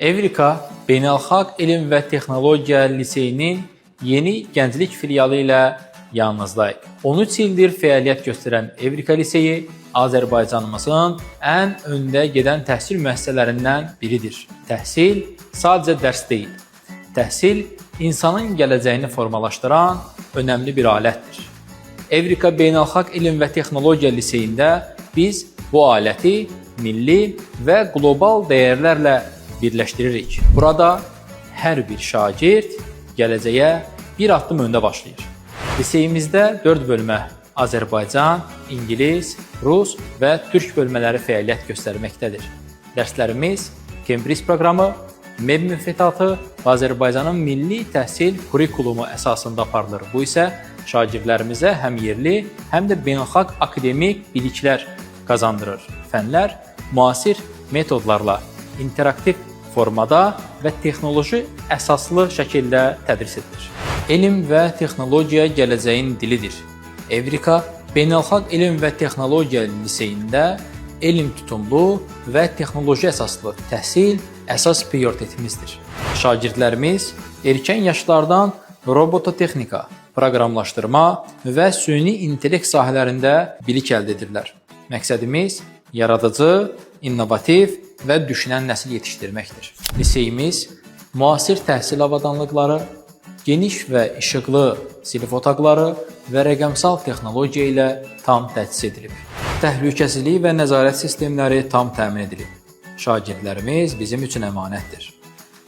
Evrika Beynəlxalq Elm və Texnologiya Liseyinin yeni gənclik filialı ilə yanınızdayıq. 13 ildir fəaliyyət göstərən Evrika Liseyi Azərbaycanımızın ən öndə gedən təhsil müəssisələrindən biridir. Təhsil sadəcə dərs deyil. Təhsil insanın gələcəyini formalaşdıran önəmli bir alətdir. Evrika Beynəlxalq Elm və Texnologiya Liseyində biz bu aləti milli və qlobal dəyərlərlə birləşdiririk. Burada hər bir şagird gələcəyə bir addım öndə başlayır. Liseyimizdə 4 bölmə Azərbaycan, İngilis, Rus və Türk bölmələri fəaliyyət göstərməkdədir. Dərslərimiz Cambridge proqramı, MEB müfredatı və Azərbaycanın milli təhsil kurikulumu əsasında aparılır. Bu isə şagirdlərimizə həm yerli, həm də beynəlxalq akademik biliklər qazandırır. Fənlər müasir metodlarla interaktiv formada və texnoloji əsaslı şəkildə tədris edilir. Elm və texnologiya gələcəyin dilidir. Evrika Beynəlxalq Elm və Texnologiya Liseyində elm tutumlu və texnoloji əsaslı təhsil əsas prioritetimizdir. Şagirdlərimiz erkən yaşlardan robototexnika, proqramlaşdırma və süni intellekt sahələrində bilik əldə edirlər. Məqsədimiz yaradıcı, innovativ və düşünən nəsil yetişdirməkdir. Liseyimiz müasir təhsil avadanlıqları, geniş və işıqlı sinif otaqları və rəqəmsal texnologiya ilə tam təchiz edilib. Təhlükəsizlik və nəzarət sistemləri tam təmin edilib. Şagirdlərimiz bizim üçün əmanətdir.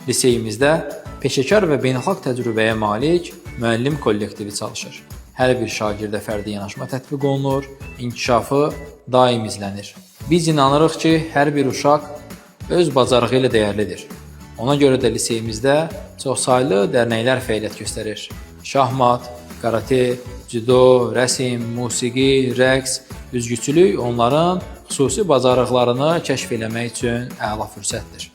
Liseyimizdə peşəkar və beynəlxalq təcrübəyə malik müəllim kollektivi çalışır. Hər bir şagirdə fərdi yanaşma tətbiq olunur, inkişafı daim izlənir. Biz inanırıq ki, hər bir uşaq öz bacarığı ilə dəyərlidir. Ona görə də liseyimizdə çoxsaylı dərnəklər fəaliyyət göstərir. Şahmat, karate, judo, rəsm, musiqi, rəqs, üzgüçülük onların xüsusi bacarıqlarını kəşf eləmək üçün əla fürsətdir.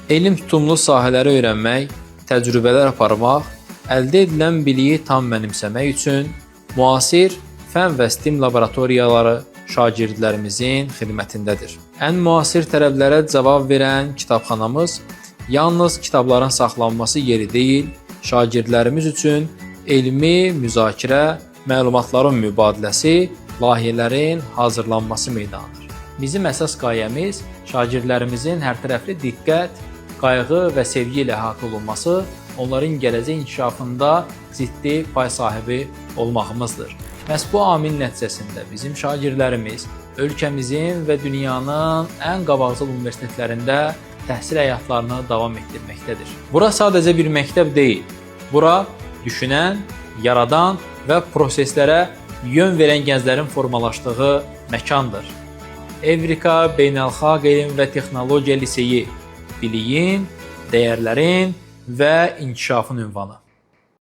Elm tutumlu sahələri öyrənmək, təcrübələr aparmaq, əldə edilən biliyi tam mənimsəmək üçün müasir fən və STEM laboratoriyaları şagirdlərimizin xidmətindədir. Ən müasir tələblərə cavab verən kitabxanamız yalnız kitabların saxlanması yeri deyil, şagirdlərimiz üçün elmi müzakirə, məlumatların mübadiləsi, layihələrin hazırlanması meydanıdır. Bizim əsas qayəmiz şagirdlərimizin hərtərəfli diqqət, qayğı və sevgi ilə əhatə olunması, onların gələcək inkişafında ciddi pay sahibi olmağımızdır. Məhz bu amil nəticəsində bizim şagirdlərimiz ölkəmizin və dünyanın ən qabaqcıl universitetlərində təhsil həyatlarını davam etdirməkdədir. Bura sadəcə bir məktəb deyil, bura düşünən, yaradan və proseslərə yön verən gənclərin formalaşdığı məkandır. Evrika Beynəlxalq Elm və Texnologiya Liseyi biliyin, dəyərlərin və inkişafın ünvanı.